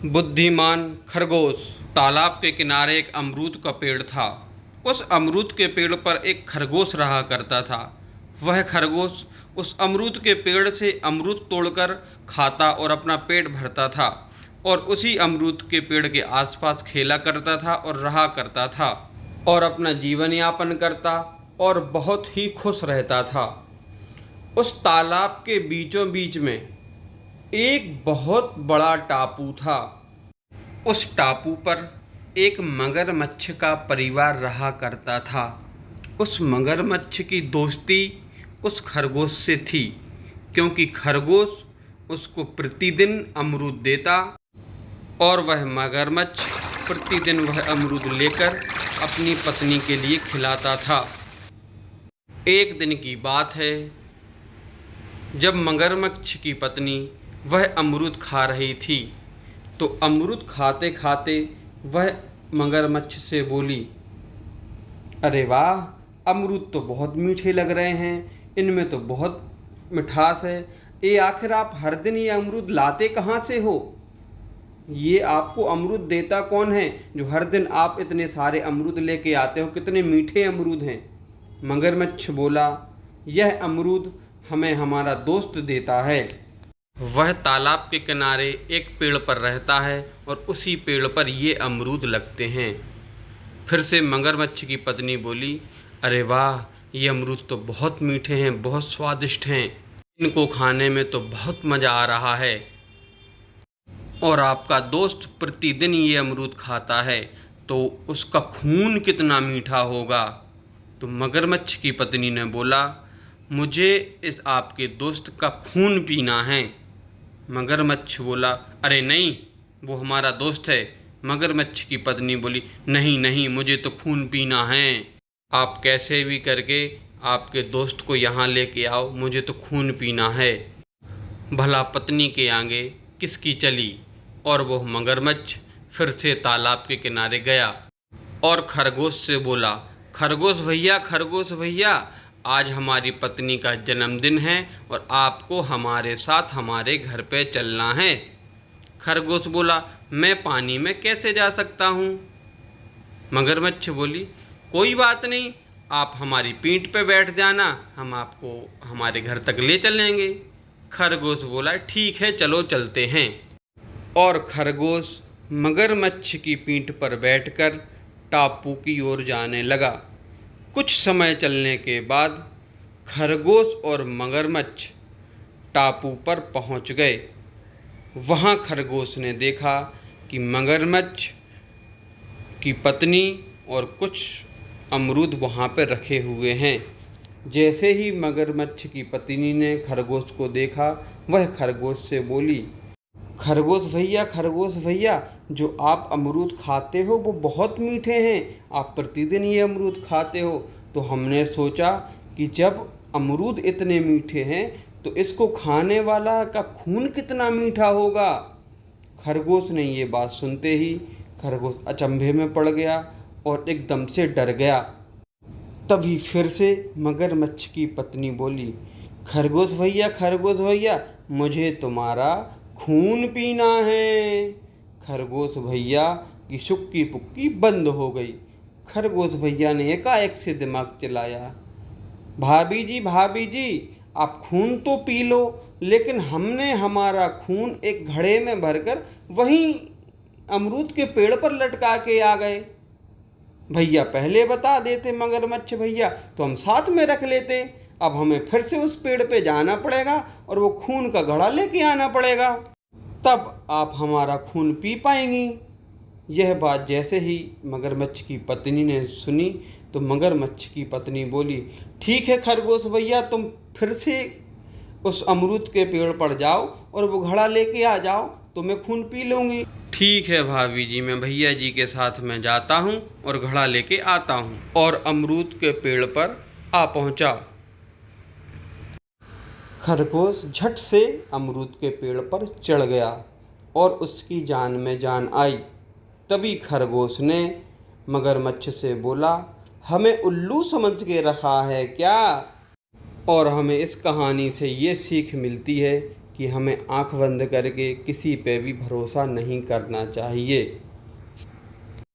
बुद्धिमान खरगोश। तालाब के किनारे एक अमरूद का पेड़ था। उस अमरूद के पेड़ पर एक खरगोश रहा करता था। वह खरगोश उस अमरूद के पेड़ से अमरूद तोड़कर खाता और अपना पेट भरता था और उसी अमरूद के पेड़ के आसपास खेला करता था और रहा करता था और अपना जीवन यापन करता और बहुत ही खुश रहता था। उस तालाब के बीचों बीच में एक बहुत बड़ा टापू था। उस टापू पर एक मगरमच्छ का परिवार रहा करता था। उस मगरमच्छ की दोस्ती उस खरगोश से थी, क्योंकि खरगोश उसको प्रतिदिन अमरूद देता और वह मगरमच्छ प्रतिदिन वह अमरूद लेकर अपनी पत्नी के लिए खिलाता था। एक दिन की बात है, जब मगरमच्छ की पत्नी वह अमरूद खा रही थी तो अमरूद खाते खाते वह मगरमच्छ से बोली, अरे वाह, अमरूद तो बहुत मीठे लग रहे हैं, इनमें तो बहुत मिठास है। ये आखिर आप हर दिन ये अमरूद लाते कहाँ से हो? ये आपको अमरूद देता कौन है जो हर दिन आप इतने सारे अमरूद लेके आते हो? कितने मीठे अमरूद हैं। मगरमच्छ बोला, यह अमरूद हमें हमारा दोस्त देता है। वह तालाब के किनारे एक पेड़ पर रहता है और उसी पेड़ पर ये अमरूद लगते हैं। फिर से मगरमच्छ की पत्नी बोली, अरे वाह, ये अमरूद तो बहुत मीठे हैं, बहुत स्वादिष्ट हैं, इनको खाने में तो बहुत मज़ा आ रहा है और आपका दोस्त प्रतिदिन ये अमरूद खाता है तो उसका खून कितना मीठा होगा। तो मगरमच्छ की पत्नी ने बोला, मुझे इस आपके दोस्त का खून पीना है। मगरमच्छ बोला, अरे नहीं, वो हमारा दोस्त है। मगरमच्छ की पत्नी बोली, नहीं नहीं, मुझे तो खून पीना है। आप कैसे भी करके आपके दोस्त को यहाँ लेके आओ, मुझे तो खून पीना है। भला पत्नी के आगे किसकी चली और वो मगरमच्छ फिर से तालाब के किनारे गया और खरगोश से बोला, खरगोश भैया, खरगोश भैया, आज हमारी पत्नी का जन्मदिन है और आपको हमारे साथ हमारे घर पे चलना है। खरगोश बोला, मैं पानी में कैसे जा सकता हूँ? मगरमच्छ बोली, कोई बात नहीं, आप हमारी पीठ पे बैठ जाना, हम आपको हमारे घर तक ले चलेंगे। खरगोश बोला, ठीक है, चलो चलते हैं। और खरगोश मगरमच्छ की पीठ पर बैठकर टापू की ओर जाने लगा। कुछ समय चलने के बाद खरगोश और मगरमच्छ टापू पर पहुंच गए। वहां खरगोश ने देखा कि मगरमच्छ की पत्नी और कुछ अमरूद वहां पर रखे हुए हैं। जैसे ही मगरमच्छ की पत्नी ने खरगोश को देखा, वह खरगोश से बोली, खरगोश भैया, खरगोश भैया, जो आप अमरूद खाते हो वो बहुत मीठे हैं, आप प्रतिदिन ये अमरूद खाते हो, तो हमने सोचा कि जब अमरूद इतने मीठे हैं तो इसको खाने वाला का खून कितना मीठा होगा। खरगोश ने ये बात सुनते ही खरगोश अचंभे में पड़ गया और एकदम से डर गया। तभी फिर से मगरमच्छ की पत्नी बोली, खरगोश भैया, खरगोश भैया, मुझे तुम्हारा खून पीना है। खरगोश भैया की सुक्की पुक्की बंद हो गई। खरगोश भैया ने एकाएक से दिमाग चलाया, भाभी जी, भाभी जी, आप खून तो पी लो, लेकिन हमने हमारा खून एक घड़े में भरकर वहीं अमरूद के पेड़ पर लटका के आ गए। भैया पहले बता देते मगरमच्छ भैया, तो हम साथ में रख लेते। अब हमें फिर से उस पेड़ पे जाना पड़ेगा और वो खून का घड़ा लेके आना पड़ेगा, तब आप हमारा खून पी पाएंगी। यह बात जैसे ही मगरमच्छ की पत्नी ने सुनी तो मगरमच्छ की पत्नी बोली, ठीक है खरगोश भैया, तुम फिर से उस अमरूद के पेड़ पर जाओ और वो घड़ा लेके आ जाओ, तो मैं खून पी लूँगी। ठीक है भाभी जी, मैं भैया जी के साथ में जाता हूँ और घड़ा लेके आता हूँ। और अमरूद के पेड़ पर आ पहुँचा। खरगोश झट से अमरूद के पेड़ पर चढ़ गया और उसकी जान में जान आई। तभी खरगोश ने मगरमच्छ से बोला, हमें उल्लू समझ के रखा है क्या? और हमें इस कहानी से ये सीख मिलती है कि हमें आँख बंद करके किसी पे भी भरोसा नहीं करना चाहिए।